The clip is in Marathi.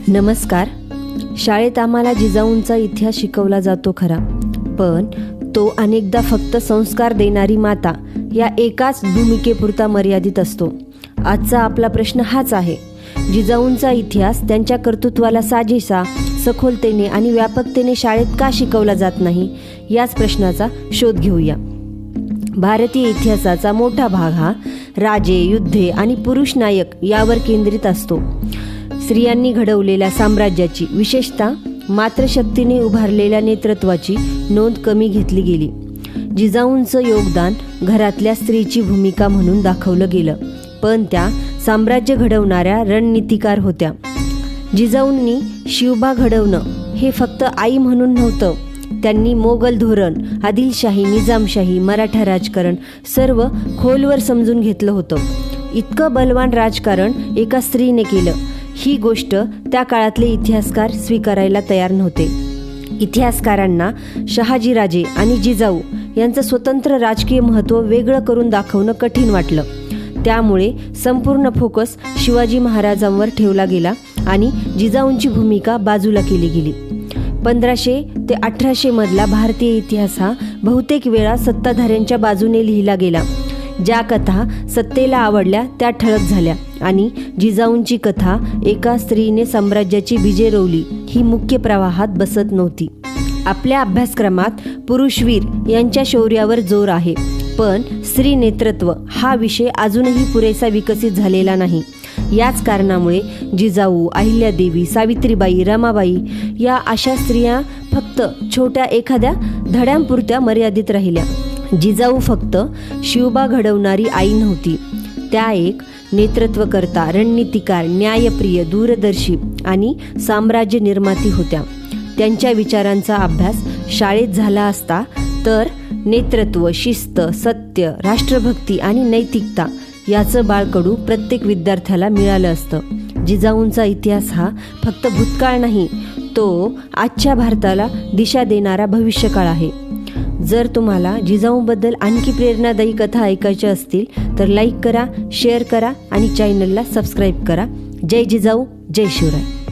नमस्कार. शाळेत आम्हाला जिजाऊंचा इतिहास शिकवला जातो खरा, पण तो अनेकदा फक्त संस्कार देणारी माता या एकाच भूमिकेपुरता मर्यादित असतो. आजचा आपला प्रश्न हाच आहे, जिजाऊंचा इतिहास त्यांच्या कर्तृत्वाला साजेसा, सखोलतेने आणि व्यापकतेने शाळेत का शिकवला जात नाही, याच प्रश्नाचा शोध घेऊया. भारतीय इतिहासाचा मोठा भाग हा राजे, युद्धे आणि पुरुष नायक यावर केंद्रित असतो. स्त्रियांनी घडवलेल्या साम्राज्याची, विशेषतः मातृशक्तीने उभारलेल्या नेतृत्वाची नोंद कमी घेतली गेली. जिजाऊंचं योगदान घरातल्या स्त्रीची भूमिका म्हणून दाखवलं गेलं, पण त्या साम्राज्य घडवणाऱ्या रणनीतिकार होत्या. जिजाऊंनी शिवबा घडवणं हे फक्त आई म्हणून नव्हतं, त्यांनी मोगल धोरण, आदिलशाही, निजामशाही, मराठा राजकारण सर्व खोलवर समजून घेतलं होतं. इतकं बलवान राजकारण एका स्त्रीने केलं, ही गोष्ट त्या काळातले इतिहासकार स्वीकारायला तयार नव्हते. इतिहासकारांना शहाजीराजे आणि जिजाऊ यांचं स्वतंत्र राजकीय महत्त्व वेगळं करून दाखवणं कठीण वाटलं. त्यामुळे संपूर्ण फोकस शिवाजी महाराजांवर ठेवला गेला आणि जिजाऊंची भूमिका बाजूला केली गेली. 1500 ते 1800 मधला भारतीय इतिहास हा बहुतेक वेळा सत्ताधाऱ्यांच्या बाजूने लिहिला गेला. ज्या कथा सत्तेला आवडल्या त्या ठळक झाल्या आणि जिजाऊंची कथा एका स्त्रीने साम्राज्याची बीजे रोवली ही मुख्य प्रवाहात बसत नव्हती. आपल्या अभ्यासक्रमात पुरुषवीर यांच्या शौर्यावर जोर आहे, पण स्त्री नेतृत्व हा विषय अजूनही पुरेसा विकसित झालेला नाही. याच कारणामुळे जिजाऊ, अहिल्यादेवी, सावित्रीबाई, रमाबाई या अशा स्त्रिया फक्त छोट्या एखाद्या धड्यांपुरत्या मर्यादित राहिल्या. जिजाऊ फक्त शिवबा घडवणारी आई नव्हती, त्या एक नेतृत्वकर्ता, रणनीतिकार, न्यायप्रिय, दूरदर्शी आणि साम्राज्य निर्माती होत्या. त्यांच्या विचारांचा अभ्यास शाळेत झाला असता तर नेतृत्व, शिस्त, सत्य, राष्ट्रभक्ती आणि नैतिकता याचं बाळकडू प्रत्येक विद्यार्थ्याला मिळालं असतं. जिजाऊंचा इतिहास हा फक्त भूतकाळ नाही, तो आजच्या भारताला दिशा देणारा भविष्यकाळ आहे. जर तुम्हाला जिजाऊंबद्दल आणखी प्रेरणादायी कथा ऐकायच्या असतील तर लाईक करा, शेअर करा आणि चॅनलला सबस्क्राईब करा. जय जिजाऊ, जय शिवराय.